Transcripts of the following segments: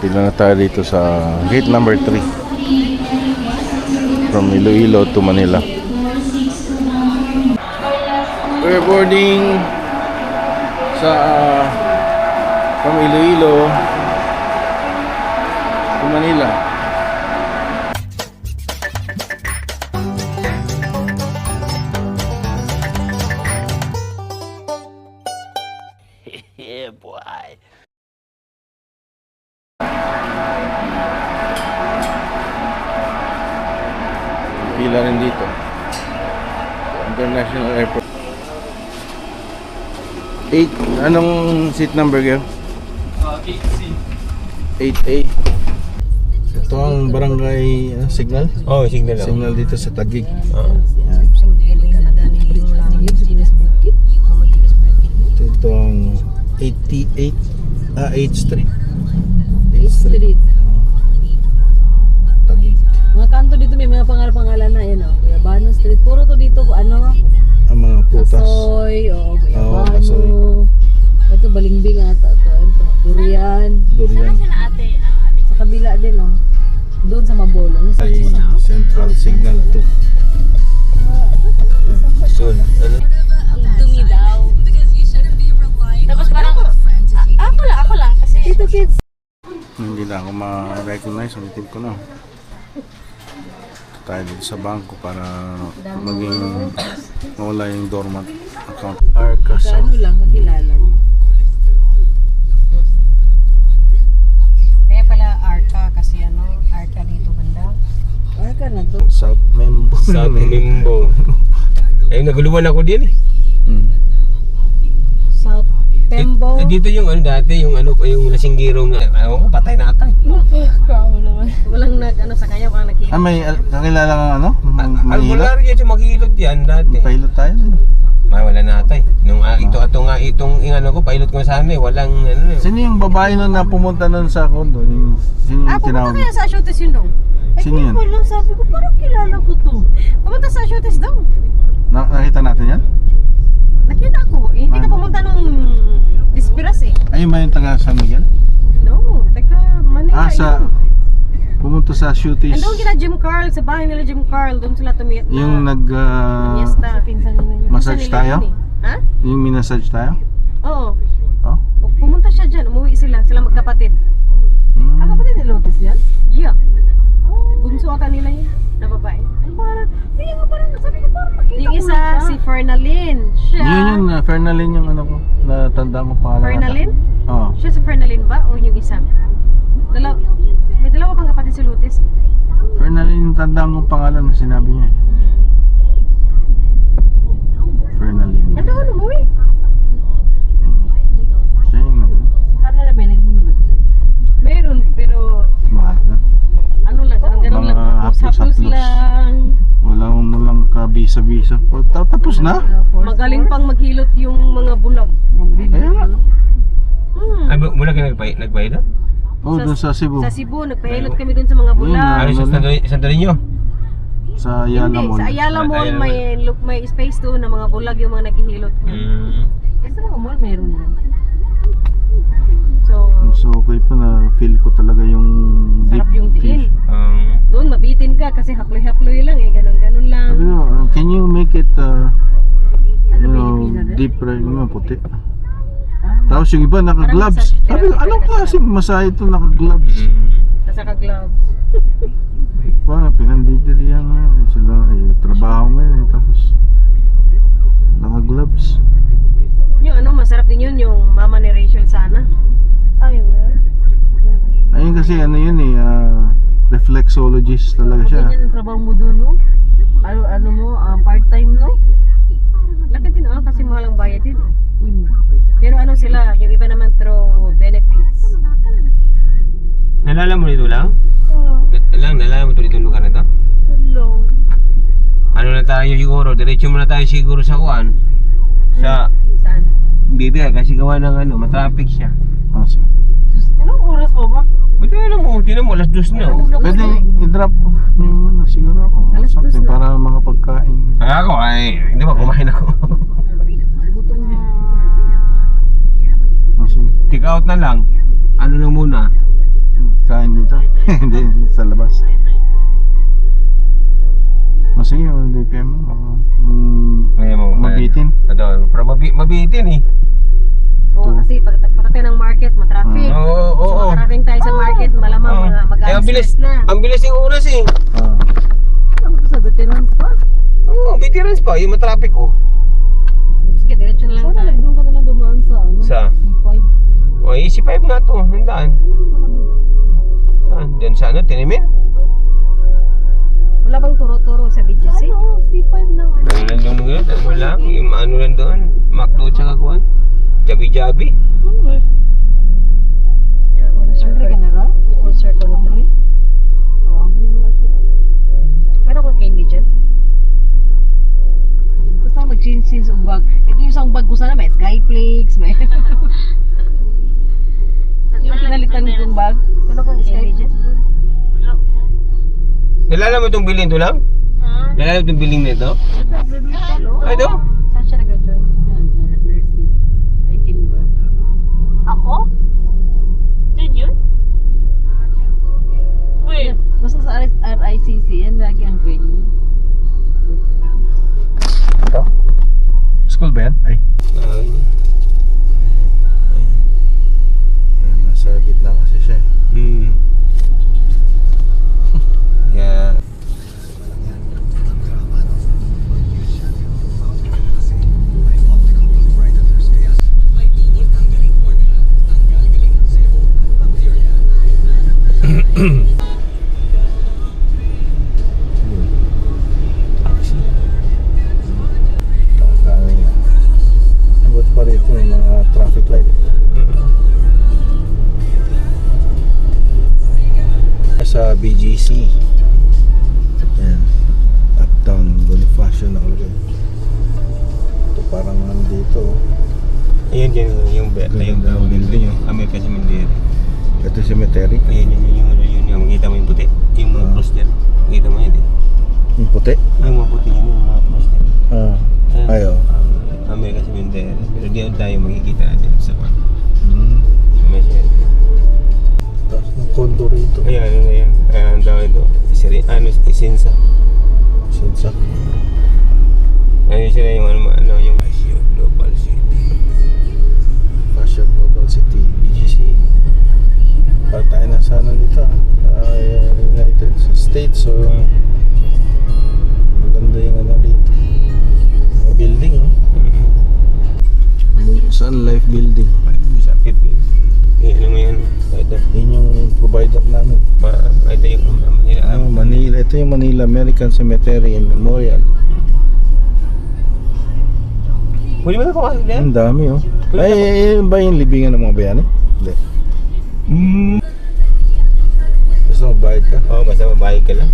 Pila na tayo dito sa gate number 3 from Iloilo to Manila. We're boarding sa from Iloilo to Manila. Yeah, boy. Pila rin dito. International Airport. 8, anong seat number kayo? 8C. 8A. Ito ang barangay signal. Oh, signal lang. Signal dito sa Taguig. Ito ang 88 8th Street. 8th Street. Taguig. Mga kanto dito may mga pangalan na yan oh. Guyabano Street. Puro to dito ano? Ang mga putas. Kasoy, oh, Oo, Guyabano. Kasoy. Ito Balimbing ata to. Ito, Durian. Durian. Sa kabila din oh. Doon sa Mabolong. Sa Ay, Central Signal 2. Soon. Ano? Dumi daw. Tapos parang, ako lang kasi. Dito kids. Hindi na ako ma-recognize. Ulitin ko na. Tayo dito sa bangko para maging mawala yung dormant account. Arcasa. Ano lang kakilala mo. Kaya pala Arca kasi ano, Arca dito banda. Arca na to. South Membo. South Membo. Ay, naguluhan ako din eh. South Tembo. Dito yung ano dati, yung ano, yung lasinggirong ako, patay na atay. Walang ano sa kanya, walang nakita. May kakilala kang ano? Albular yan, yung maghilot yan dati. Pilot tayo din. Wala na atay. Nung itong ano ko, pilot ko sana eh, walang ano eh. Sino yung babae nun na pumunta nun sa condo? Sino yung Pumunta tinawag? kaya sa shootes yun daw. Sino yun? Walang sabi ko, parang kilala ko to. Pumunta sa shootes daw. Nakita natin yan? Nakita ko, hindi ka pumunta nung Dispiras eh. Ayun ba yung taga San Miguel? No, taga Manila. Pumunta sa shooties. Andun kila Jim Carl, sa bahay nila Jim Carl, doon sila tumiyat na. Yung Fiesta, pinsan nila yun. massage Pinsan nila tayo? yun eh. Ha? Yung minasage tayo? Oo. Oh? Pumunta siya dyan, umuwi sila magkapatid. Hmm. Kapatid ni Lotus yan? Yeah. Bunso ata nila yun, na babae. Ano parang, hindi nga parang, sabi ko parang makita Yung ko isa, na siya. si Fernalyn. Siya. Yun, Fernalyn yung ano ko. Natandaan ko pangalan. Fernalyn? Oo. Siya si Fernalyn ba? O yung isa? May dalawa pang kapatid si Lotus. Fernalyn, tandaan ko pangalan na sinabi niya eh. Fernalyn. Nandoon, umuwi. Siya yung Ano na ba naghihilot? Meron, pero mahal na. ano lang, ganun lang. Mga haplos-haplos. lang. Walang kabisa-bisa. Tapos na? Magaling pang maghilot yung mga bulag. Kaya nga. Ay, mula ka nagbayad? Oh, dun sa Cebu. Sa Cebu, nagpahilot kami dun sa mga bulag. Ano sa Santo Niño? Sa Ayala Hindi, Mall. sa Ayala Mall Ayala may space doon na mga bulag yung mga naghihilot. Sa mga mall meron na. So, So okay pa na feel ko talaga yung sarap yung diin. Doon mabitin ka kasi haploy-haploy lang eh, ganun-ganun lang. Sabi ko, can you make it deep right, yung puti. Tapos yung iba naka-gloves. Sabi ko, anong klaseng masahe ito naka-gloves? Saka gloves. Pinandidirihan nga. Sila, trabaho mo yun eh. Tapos, naka-gloves. Yung ano, masarap din yun, yung mama ni Rachel sana. Ayun kasi ano yun eh, reflexologist talaga siya. Ganyan ang trabaho mo doon, no? Ano mo, part-time, no? Laki din kasi mahal ang bayad din. Pero ano sila, yung iba naman through benefits. Nalala mo dito lang? Nalala mo dito yung lugar na to? Hello. Ano na tayo siguro, diretso muna tayo siguro sa kuan. Sa Saan? Bibi kasi gawa ng ano, matraffic siya. Sige. Anong oras mo ba? Pwede alam mo, tinan mo, alas 2 na. Pwede i-drop off niyo muna siguro ako. Alas Something 2 na. para mga pagkain. Ako ay, hindi ba kumain ako. Sige. Take out na lang. Ano lang muna? kain dito? Hindi, sa labas. O sige, DPM mo. Kaya mo, Mabitin. Ito, pero mabitin eh. Oo, kasi pagdating ng market, matraffic. Oo, oo, So, oo. makarating tayo sa market, malamang Oo. mga Eh, mag-alas na. ang bilis yung oras eh. Ah. Ano to sa veterans pa? Oo, veterans pa, yung matraffic oh. Sige, diretso na lang Sana tayo. doon ka na lang dumaan sa ano? Sa? C5. O, easy 5 nga to, handaan. Ano sa kabila? Saan? Diyan sa ano, Tinimin? Wala bang turo-turo sa BGC? Ano? C5 ng ano? Ano lang doon ngayon? Ano lang? Yung ano lang doon? McDo tsaka kuhan? Jabi-jabi? Andre ka na rin? All circle nito. Oo, Andre na lang siya. Meron kang candy dyan? Basta mag-change ang bag. Ito yung isang bag ko sana, may Skyflakes, may... yung pinalitan kong bag. Meron kang candy dyan? Nalala mo itong building to lang? Nalala mo itong building na ito? Ay, ito? Saan siya nag-join? Yan, nursing. I can go. Ako? Diyan yun? Wait. Basta sa RICC, yan lagi ang venue. Ito? School ba yan? Ay. Ayan, nasa gitna kasi siya eh. Yeah. Abot pa rito yung mga traffic light. Sa BGC. Ayan. Uptown Bonifacio nakalagay. Ito parang nandito. Ayun din yung building yung American Cemetery. Ito cemetery. Ayun yung makita mo yung puti. Yung mga cross dyan. Makita mo yun eh. Yung puti. Yung mga puti yun, yung mga cross dyan. Ah. Ayan. Ayo. American Cemetery. Pero diyan tayo makikita natin sa kwan. May cemetery. Tapos ng condo rito. Ayan, ano na yan. Ang tawag ito. Isensa. Sinsa. Ayun sila yung ano yung Global City. Fashion Global City. BGC. Para tayo na sana dito. United States. So, maganda yung ano dito. Mga building. Oh. Sun Life Building. Sa Philippines. Ano mo yan? Ito. Yun yung provider namin. Ito yung Manila. Ito yung Manila American Cemetery and Memorial. Pwede mo na pumasok dyan? Ang dami oh. Ay, yun ba yung libingan ng mga bayani? Hindi. Basta magbayad ka? Oo, basta mabayad ka lang.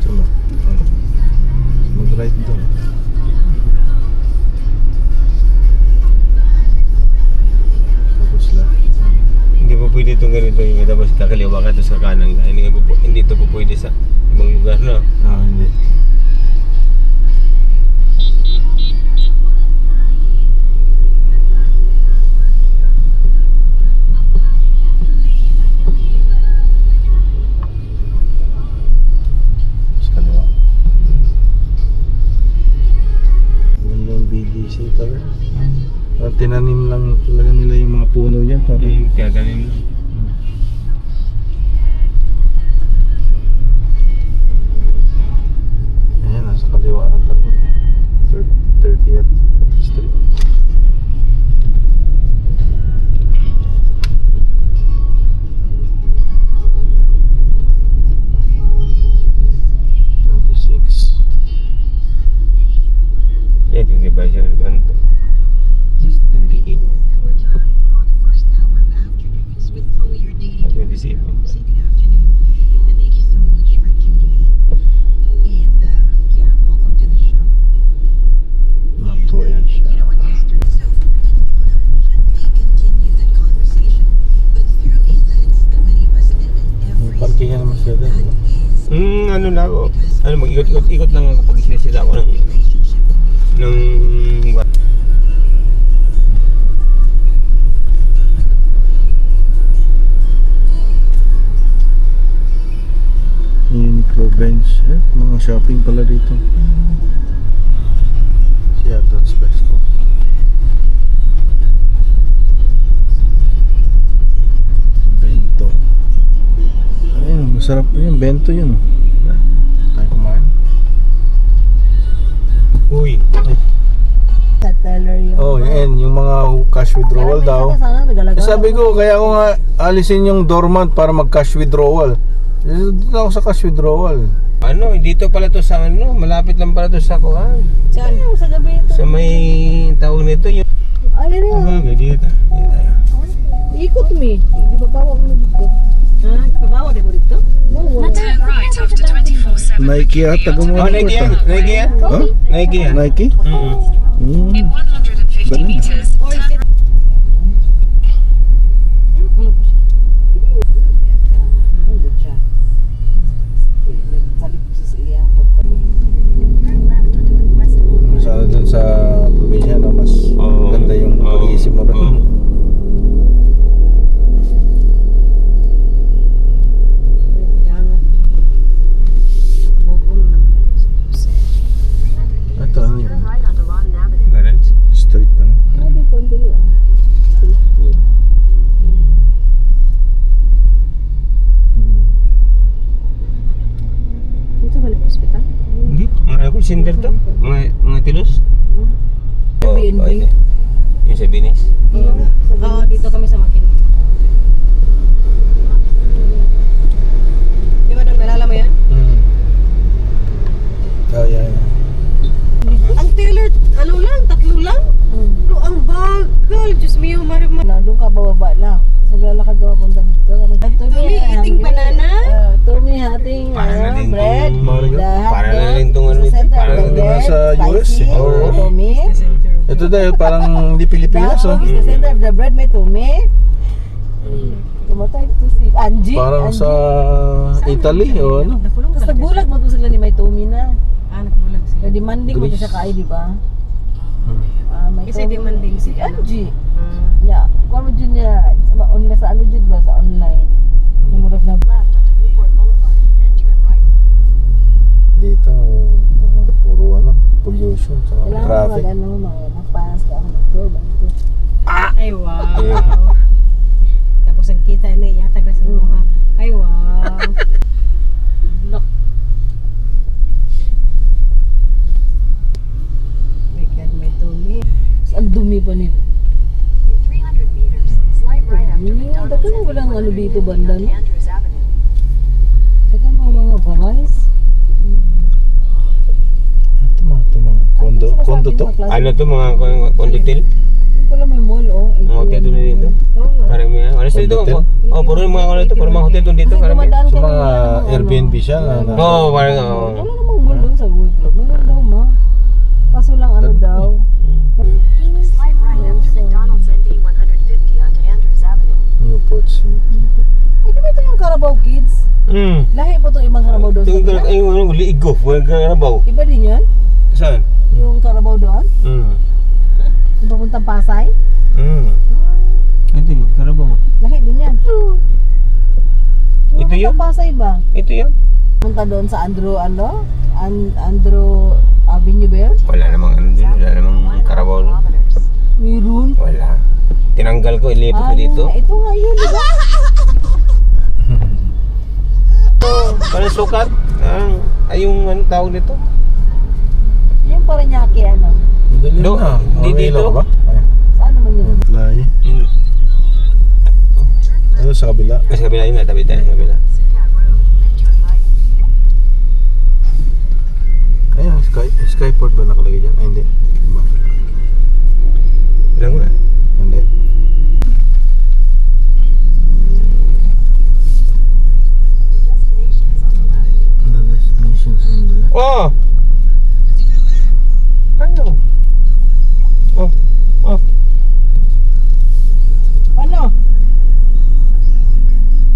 Sama. Mag-ride doon. Tapos lang. Hindi po pwede itong ganito yung tapos kakaliwa ka tapos kakanan ka. Hindi ito po pwede sa ibang lugar, no? Hindi. Sa kaliwa. Yun yung BGC talaga. Tinanim lang talaga nila yung mga puno dyan. Kaya ganun lang. Ayan, nasa kaliwa ata. 30th Street. Yan, yung division ng ganito. 28. 27. Metro Asia. May parkingan naman sila din, di ba? Ano na ako. Ano, mag-ikot-ikot lang kapag sinisita ako ng pang shopping pala dito. Seattle's West Coast. Bento. Ayun, masarap yun. Bento yun. Tayo kumain. Uy. Sa teller yung... Oh, yan. Yung mga cash withdrawal daw. Sana nagalaga. Sabi ko, kaya ako nga alisin yung dormant para mag-cash withdrawal. Dito ako sa cash withdrawal. Ano, dito pala to sa ano, malapit lang pala to sa kuhan. Saan? Sa gabi ito. Sa may tawag nito yung... Ayun yun. Dito. Ikot mi. Di ba bawa mo dito? Ah, kabawa din mo dito? Turn right after 24/7. Nike ata Oh, Nike yan? Nike yan? Huh? Nike yan? Nike? Mm-mm. In 150 Ganun. meters, turn Sana dun sa probinsya na mas Oo. ganda yung Oo. pag-iisip mo rin. Oo. Jangan. Nakabuo naman naman. Ito ano yun? Garage. Street ano? Sabi ko, hindi ah. Dito balik hospital? Hindi. Mga call center to. Mga tilos. Airbnb. Oh, yung sa Venice. Oo, dito kami sa Makin. Di ba nang nalala mo yan? Oh, yeah. Ang Taylor, ano lang, 3 lang? Pero ang bagal, Diyos mio, marima. Doon ka bababa lang. So, lalakad ka papunta dito. Tumi, eating banana? Tumi, hating Para na din bread. tong... The Para na rin tong ano dito. Para na din. Sa US, eh. Oo. Tumi. Ito dahil parang hindi Pilipinas oh. Tapos, the center of the bread may tumi. Tumatay ito si Angie. Parang sa Italy o ano. Nakulong Tapos talaga nagbulag mo to sila ni may tumi na. siya. Ah, nagbulag siya. Kaya demanding mo to Greece. siya kaay, di ba? Hmm. May Kasi tumi. demanding si ano. Angie. Hmm. Ya, kung mo dyan niya, sa ano dyan ba? Sa online. Yung murag na Dito puro ano, pollution sa kailangan traffic. mag ano, magpanas ka ako mag-tour ba ito? Ay, wow. Tapos ang kita na iyatag na si Moha. Ay, wow. Look. My God, may tumi. Ang dumi pa nila. Dagan mo walang ano dito banda, no? Dagan mo mga babays. Ito mga kondo to. Ano to mga kondotel? Yung pala may mall, oh. Mga hotel doon dito. Oo nga. Parang may... Ano sa dito? Hotel? Oh, puro yung mga ano ito. Parang mga hotel doon dito. Kasi Parang may... dumadaan Sa kami mga ng Airbnb siya na Oo, parang... oo. Wala namang mall doon sa World Club. Meron daw, ma. Kaso lang ano daw. Newport City. Eh, di ba ito yung Carabao Kids? Lahi po itong ibang Carabao doon sa Ito kabila. yung ano, liigo. Huwag karabaw. Iba din yun? Saan? Yung Carabao doon? Yung papuntang Pasay? Ito yung karabaw. Lahi din yan. Ito yun? Papuntang Pasay ba? Ito yun? Punta doon sa Andrew, ano? Andrew Avenue ba yun? Wala namang ano dun. Wala namang karabaw dun. Meron. Wala. Tinanggal ko, ilipat ko dito. Ito nga yun, di ba? Parang sukat. Ay yung ano tawag dito. Yung Paranaque, ano? Madali Do- na. di Okay, dito. ilaw ka ba? Ay, Saan naman yun? fly. Ano sa kabila? Sa kabila yun, tabi tayo sa kabila. Ayun, Skyport ba nakalagay dyan? Ay, hindi. Diba? Wala ko na. Hindi. The destinations on the left. Oh! Ano? Oh. Oh. Ano?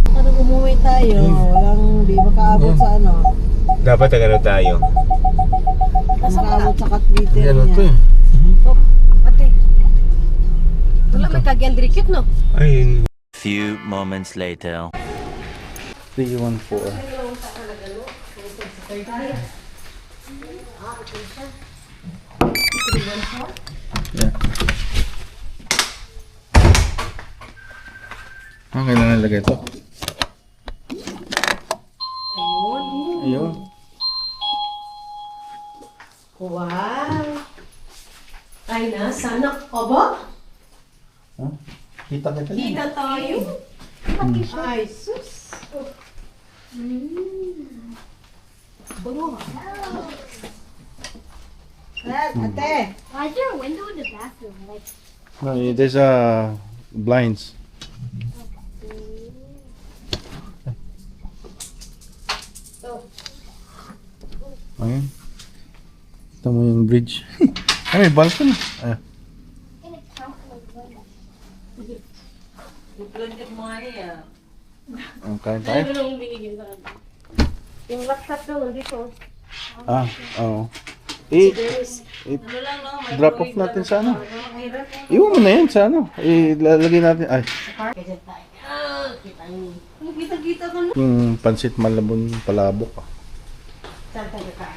Ano umuwi tayo? Walang, di makaabot sa ano? Dapat ano tayo? Makaabot sa Katwitter Yan na to niya. eh. Oh, ate. Wala may kagyan-drikit, no? Ayun. Few moments later. 314. Yeah. Kailangan nilagay ito. Ayun. Wow! Ay na, sana. Obo? Huh? Kita kita. Kita tayo. Ay, sus. Ate. Why is there a window in the bathroom? Like, No, there's blinds. Ayun. Ito mo yung bridge. Ay, may balcony. Ayun. in a count like window. Blanket mo nga niya. Ang kain tayo. Anong binigyan sa kanya? Yung laptop doon, dito. Ah, oo. Eh, Ano lang no? May drop off natin sa ano. Iwan mo na yan sa ano. Ilalagay natin. Ay, Kita-kita ka na. yung pansit malabon palabok. Saan tayo ka?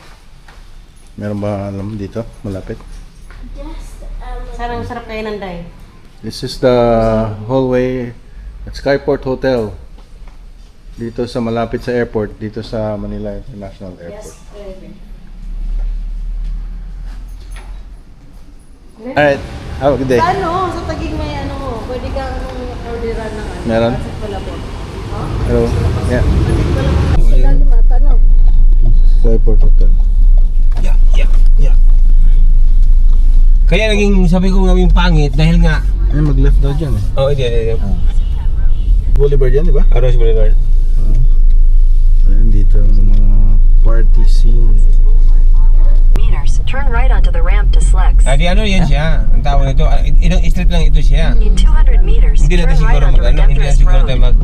Meron ba alam dito? Malapit? Sarang sarap kayo ng day. This is the hallway at Skyport Hotel. Dito sa malapit sa airport, dito sa Manila International Airport. Alright, have a good day. Sa ano, sa Taguig may ano, pwede ka orderan ng ano. Meron? Pansit palabok. Hello. Yeah. Lalim at ano? Skyport Hotel. Kaya naging sabi ko nga yung pangit dahil nga Ay, mag-left daw dyan eh. oh hindi. Boulevard yan, di ba? Aros Boulevard. Ayun, dito ang mga party scene. Meters. Turn right onto the ramp to Slex. Di ano yan siya. Ang tawag nito, ilang street lang ito siya. In 200 meters, Hindi turn natin right siguro onto mag ano, hindi natin Redemptorist siguro tayo Road. mag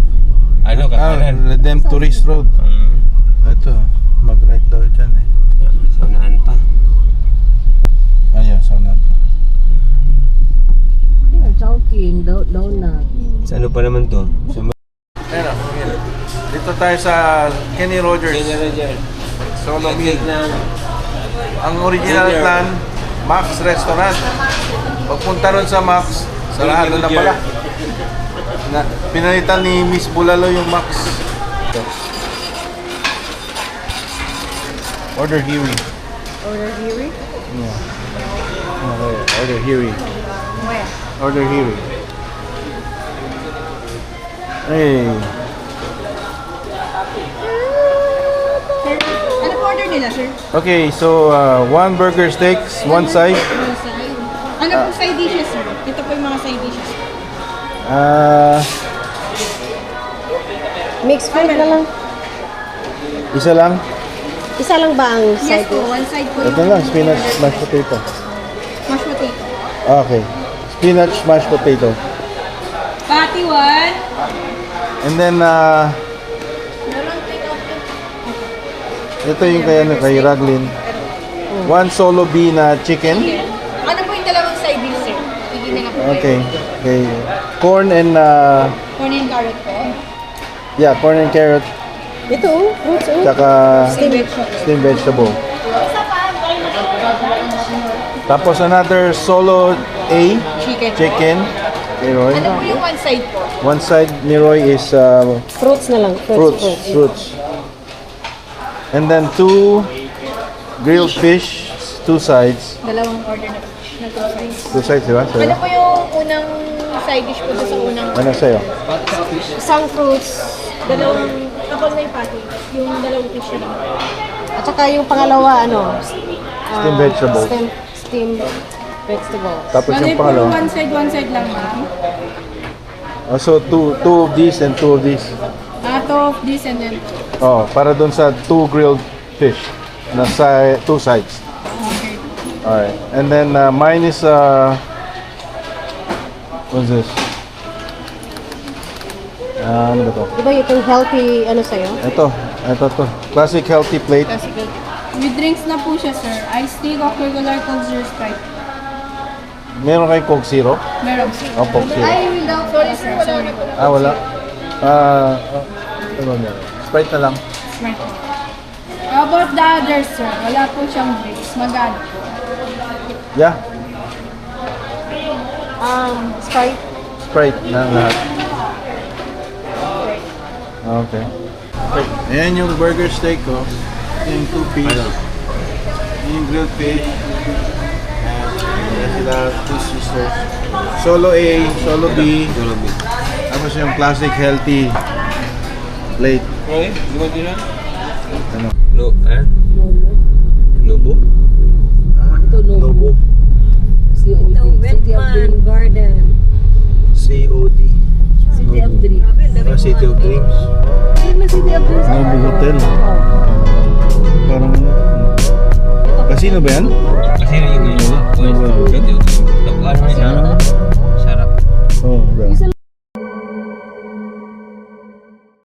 ano kakanan. Redemptorist Road. Ito, mag-right daw dyan eh. So naan pa. Ayan, sana. Chowking, donut. Sa ano pa naman to? Sa Ayun, dito tayo sa Kenny Rogers. Solo meal. Ang original plan, Max Restaurant. Pagpunta ron sa Max, sarado na pala. Pinalitan ni Miss Bulalo yung Max. Order Huey. Order here? Yeah. Okay, order Huey. Where? Order Huey. Hey. Ano po order nila, sir? Okay, so one burger steaks, one side. Ano po side dishes, sir? Ito po yung mga side dishes. Mixed food na lang. Isa lang. Isa lang ba ang Yes po, one side po Ito lang, spinach mashed potato. mashed potato. Okay. Spinach mashed potato. Patty one. And then ito yung kay Raglin. One solo bean chicken. Ano po yung dalawang side dish, sir? Bigyan na lang po Okay. Okay. Corn and Corn and carrot po. yeah, corn and carrot. Ito, fruits, Tsaka steamed vegetable. Tapos another solo A chicken. Kay Roy. Ano po yung one side po? One side ni Roy is Fruits na lang. fruits. And then two grilled fish, two sides. Dalawang order na two sides. Two sides, di ba? So, Ano po yung unang side dish po sa unang ano sa'yo? Isang fruits. dalawang kapag na yung patty, yung dalawang fish na lang. At saka yung pangalawa, ano? Steamed vegetables. Steamed vegetable. Tapos yung pangalawa. one side lang, ma'am. So two of these and two of these. Two of this and then Oh, para dun sa two grilled fish na two sides. okay. Alright. And then mine is what's this? Ano ba to? Di ba yung healthy, ano sa'yo? Ito to. Classic healthy plate. With drinks na po siya, sir. Iced tea, Coca-Cola, Coke Zero Sprite. Meron kay Coke Zero? Meron. Oh, Coke Zero. without sorry, sir. Wala na po. Wala. Ano meron? Sprite na lang. Sprite. How about the others, sir? Wala po siyang drinks. Magkano? Yeah, Sprite. Sprite na lahat. Okay. Ayan yung burger steak ko. Yung 2-piece. Yung grilled fish. Ayan sila, 2 sisters. Solo A, Solo B. Solo B. Tapos yung classic healthy plate. Okay, di ba din Ano? No, Nubo? Ito, Lobo. COD. Ito, City of Wetman Dreams. Garden. COD. City of Dreams. City of Dreams. Ayun na City of Dreams. Nobu Hotel. Parang Casino ba yan? Kasi yun yung